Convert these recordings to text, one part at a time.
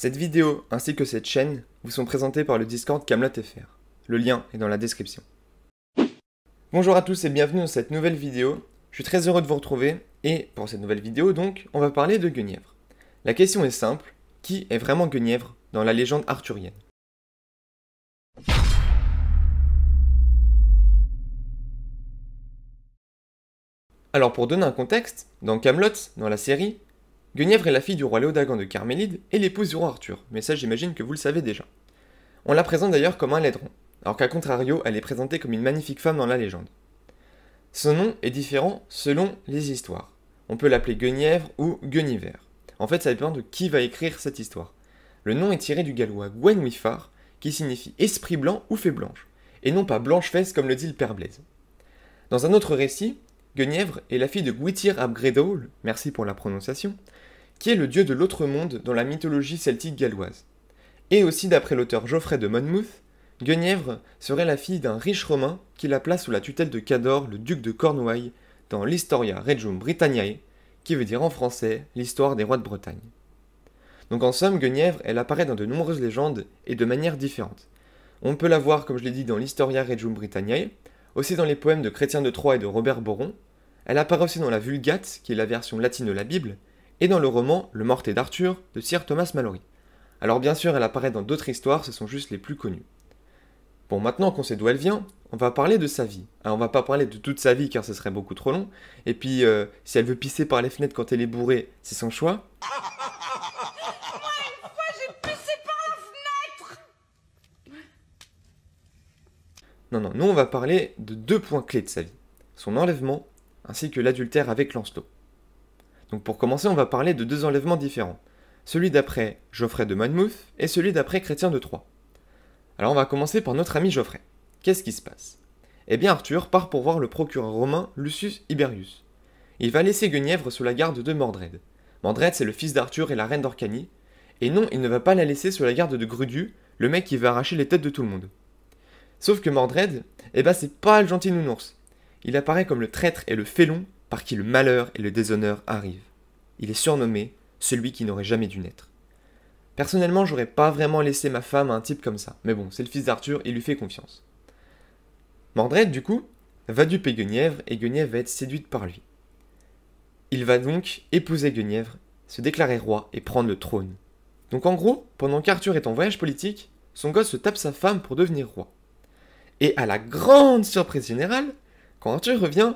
Cette vidéo ainsi que cette chaîne vous sont présentées par le Discord Camelot.fr. Le lien est dans la description. Bonjour à tous et bienvenue dans cette nouvelle vidéo. Je suis très heureux de vous retrouver et pour cette nouvelle vidéo donc, on va parler de Guenièvre. La question est simple, qui est vraiment Guenièvre dans la légende arthurienne? Alors pour donner un contexte, dans Camelot, dans la série, Guenièvre est la fille du roi Léodagan de Carmélide et l'épouse du roi Arthur, mais ça j'imagine que vous le savez déjà. On la présente d'ailleurs comme un laidron, alors qu'à contrario, elle est présentée comme une magnifique femme dans la légende. Son nom est différent selon les histoires. On peut l'appeler Guenièvre ou Gueniver. En fait, ça dépend de qui va écrire cette histoire. Le nom est tiré du gallois Gwenwyfar, qui signifie esprit blanc ou fée blanche, et non pas blanche-fesse comme le dit le père Blaise. Dans un autre récit, Guenièvre est la fille de Gwythyr ap Greidawl, merci pour la prononciation, qui est le dieu de l'autre monde dans la mythologie celtique galloise. Et aussi d'après l'auteur Geoffrey de Monmouth, Guenièvre serait la fille d'un riche romain qui la place sous la tutelle de Cador, le duc de Cornouailles, dans l'Historia Regum Britanniae, qui veut dire en français l'histoire des rois de Bretagne. Donc en somme, Guenièvre, elle apparaît dans de nombreuses légendes et de manière différentes. On peut la voir, comme je l'ai dit, dans l'Historia Regum Britanniae, aussi dans les poèmes de Chrétien de Troyes et de Robert Boron. Elle apparaît aussi dans la Vulgate, qui est la version latine de la Bible, et dans le roman Le Morte d'Arthur de Sir Thomas Malory. Alors bien sûr, elle apparaît dans d'autres histoires, ce sont juste les plus connues. Bon, maintenant qu'on sait d'où elle vient, on va parler de sa vie. Alors on va pas parler de toute sa vie car ce serait beaucoup trop long, et puis si elle veut pisser par les fenêtres quand elle est bourrée, c'est son choix. Moi, une fois, j'ai pissé par la fenêtre. Non, nous on va parler de deux points clés de sa vie. Son enlèvement, ainsi que l'adultère avec Lancelot. Donc pour commencer, on va parler de deux enlèvements différents. Celui d'après Geoffrey de Monmouth et celui d'après Chrétien de Troyes. Alors on va commencer par notre ami Geoffrey. Qu'est-ce qui se passe? Eh bien Arthur part pour voir le procureur romain Lucius Iberius. Il va laisser Guenièvre sous la garde de Mordred. Mordred c'est le fils d'Arthur et la reine d'Orcanie. Et non, il ne va pas la laisser sous la garde de Grudu, le mec qui va arracher les têtes de tout le monde. Sauf que Mordred, eh ben c'est pas le gentil nounours. Il apparaît comme le traître et le félon par qui le malheur et le déshonneur arrivent. Il est surnommé celui qui n'aurait jamais dû naître. Personnellement, j'aurais pas vraiment laissé ma femme à un type comme ça, mais bon, c'est le fils d'Arthur, il lui fait confiance. Mordred, du coup, va duper Guenièvre et Guenièvre va être séduite par lui. Il va donc épouser Guenièvre, se déclarer roi et prendre le trône. Donc en gros, pendant qu'Arthur est en voyage politique, son gosse se tape sa femme pour devenir roi. Et à la grande surprise générale, quand Arthur revient,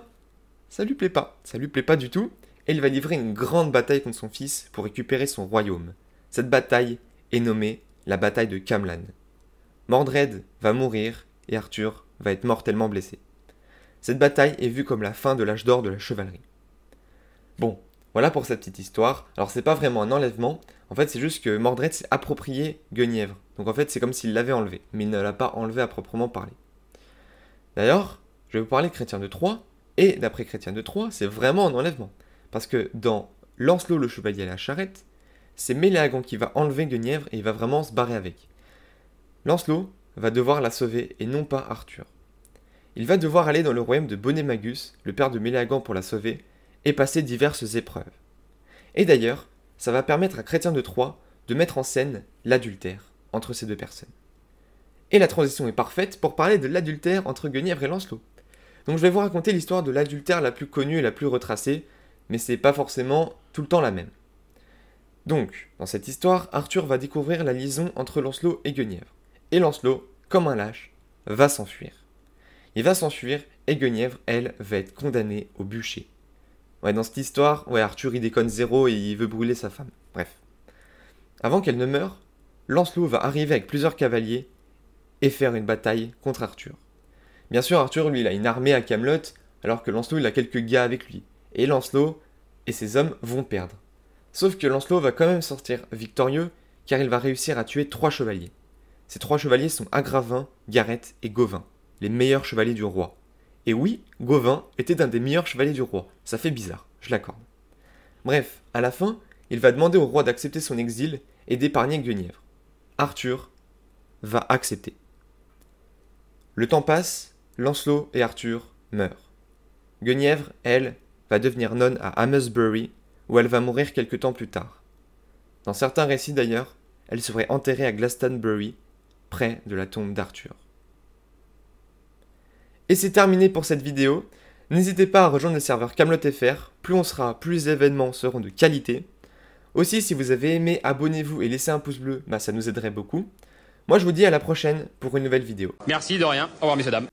ça lui plaît pas du tout, et il va livrer une grande bataille contre son fils pour récupérer son royaume. Cette bataille est nommée la bataille de Camlann. Mordred va mourir et Arthur va être mortellement blessé. Cette bataille est vue comme la fin de l'âge d'or de la chevalerie. Bon, voilà pour cette petite histoire. Alors c'est pas vraiment un enlèvement, en fait c'est juste que Mordred s'est approprié Guenièvre. Donc en fait c'est comme s'il l'avait enlevé, mais il ne l'a pas enlevé à proprement parler. D'ailleurs, je vais vous parler de Chrétien de Troyes, et d'après Chrétien de Troyes, c'est vraiment un enlèvement. Parce que dans Lancelot le chevalier à la charrette, c'est Méléagant qui va enlever Guenièvre et il va vraiment se barrer avec. Lancelot va devoir la sauver et non pas Arthur. Il va devoir aller dans le royaume de Bonémagus, le père de Méléagant pour la sauver, et passer diverses épreuves. Et d'ailleurs, ça va permettre à Chrétien de Troyes de mettre en scène l'adultère entre ces deux personnes. Et la transition est parfaite pour parler de l'adultère entre Guenièvre et Lancelot. Donc je vais vous raconter l'histoire de l'adultère la plus connue et la plus retracée, mais c'est pas forcément tout le temps la même. Donc, dans cette histoire, Arthur va découvrir la liaison entre Lancelot et Guenièvre. Et Lancelot, comme un lâche, va s'enfuir. Il va s'enfuir et Guenièvre, elle, va être condamnée au bûcher. Ouais, dans cette histoire, Arthur il déconne zéro et il veut brûler sa femme. Bref. Avant qu'elle ne meure, Lancelot va arriver avec plusieurs cavaliers et faire une bataille contre Arthur. Bien sûr, Arthur, lui, il a une armée à Camelot, alors que Lancelot, il a quelques gars avec lui. Et Lancelot et ses hommes vont perdre. Sauf que Lancelot va quand même sortir victorieux, car il va réussir à tuer 3 chevaliers. Ces 3 chevaliers sont Agravin, Gareth et Gauvin, les meilleurs chevaliers du roi. Et oui, Gauvin était un des meilleurs chevaliers du roi. Ça fait bizarre, je l'accorde. Bref, à la fin, il va demander au roi d'accepter son exil et d'épargner Guenièvre. Arthur va accepter. Le temps passe, Lancelot et Arthur meurent. Guenièvre, elle, va devenir nonne à Amesbury, où elle va mourir quelque temps plus tard. Dans certains récits d'ailleurs, elle serait enterrée à Glastonbury, près de la tombe d'Arthur. Et c'est terminé pour cette vidéo. N'hésitez pas à rejoindre le serveur CamelotFR, plus on sera, plus les événements seront de qualité. Aussi, si vous avez aimé, abonnez-vous et laissez un pouce bleu, ça nous aiderait beaucoup. Moi je vous dis à la prochaine pour une nouvelle vidéo. Merci, de rien. Au revoir, messieurs, dames.